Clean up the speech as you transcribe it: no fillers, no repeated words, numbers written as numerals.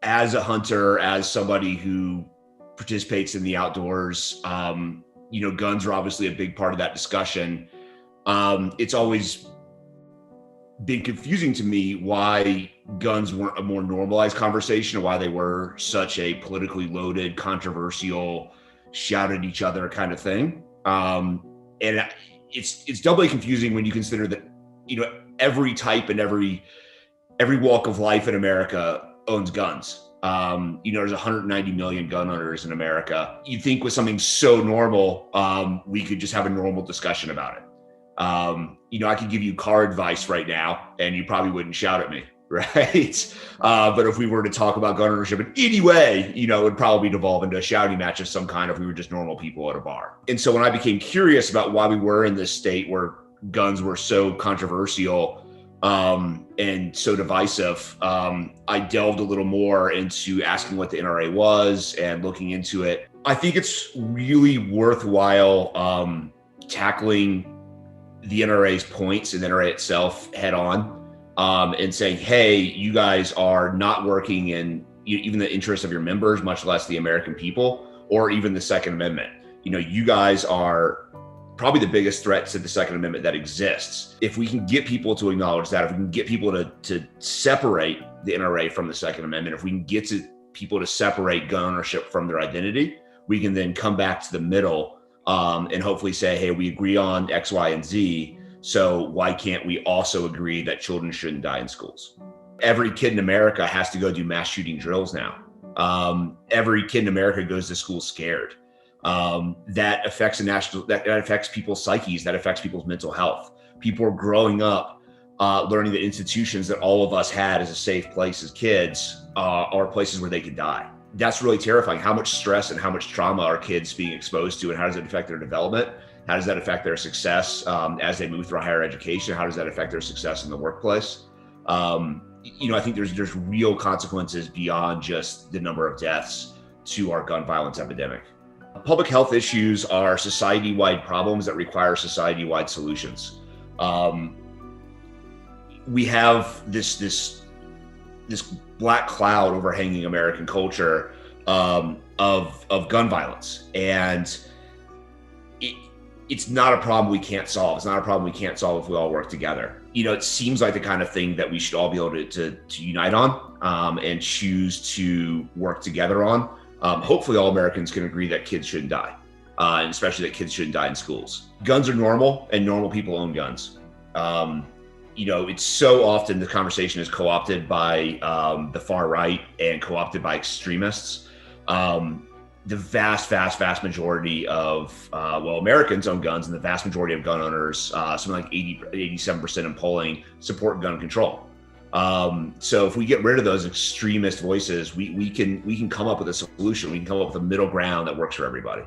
as a hunter, as somebody who participates in the outdoors, guns are obviously a big part of that discussion. It's always been confusing to me why guns weren't a more normalized conversation, or why they were such a politically loaded, controversial, shout at each other kind of thing. And it's doubly confusing when you consider that, every type and every walk of life in America owns guns. There's 190 million gun owners in America. You'd think with something so normal, we could just have a normal discussion about it. I could give you car advice right now and you probably wouldn't shout at me, right? But if we were to talk about gun ownership in any way, it would probably devolve into a shouting match of some kind if we were just normal people at a bar. And so when I became curious about why we were in this state where guns were so controversial, and so divisive, I delved a little more into asking what the NRA was and looking into it. I think it's really worthwhile tackling the NRA's points and the NRA itself head on, and saying, hey, you guys are not working in even the interests of your members, much less the American people, or even the Second Amendment. You guys are probably the biggest threat to the Second Amendment that exists. If we can get people to acknowledge that, if we can get people to separate the NRA from the Second Amendment, if we can get people to separate gun ownership from their identity, we can then come back to the middle, and hopefully say, hey, we agree on X, Y, and Z. So why can't we also agree that children shouldn't die in schools? Every kid in America has to go do mass shooting drills now. Every kid in America goes to school scared. That affects that affects people's psyches, that affects people's mental health. People are growing up learning that institutions that all of us had as a safe place as kids are places where they could die. That's really terrifying. How much stress and how much trauma are kids being exposed to, and how does it affect their development? How does that affect their success as they move through higher education? How does that affect their success in the workplace? I think there's real consequences beyond just the number of deaths to our gun violence epidemic. Public health issues are society-wide problems that require society-wide solutions. We have this black cloud overhanging American culture of gun violence, and it's not a problem we can't solve. It's not a problem we can't solve if we all work together. It seems like the kind of thing that we should all be able to unite on, and choose to work together on. Hopefully all Americans can agree that kids shouldn't die, and especially that kids shouldn't die in schools. Guns are normal, and normal people own guns. It's so often the conversation is co-opted by the far right and co-opted by extremists. The vast majority of, Americans own guns, and the vast majority of gun owners, something like 87% in polling, support gun control. So if we get rid of those extremist voices, we can come up with a solution. We can come up with a middle ground that works for everybody.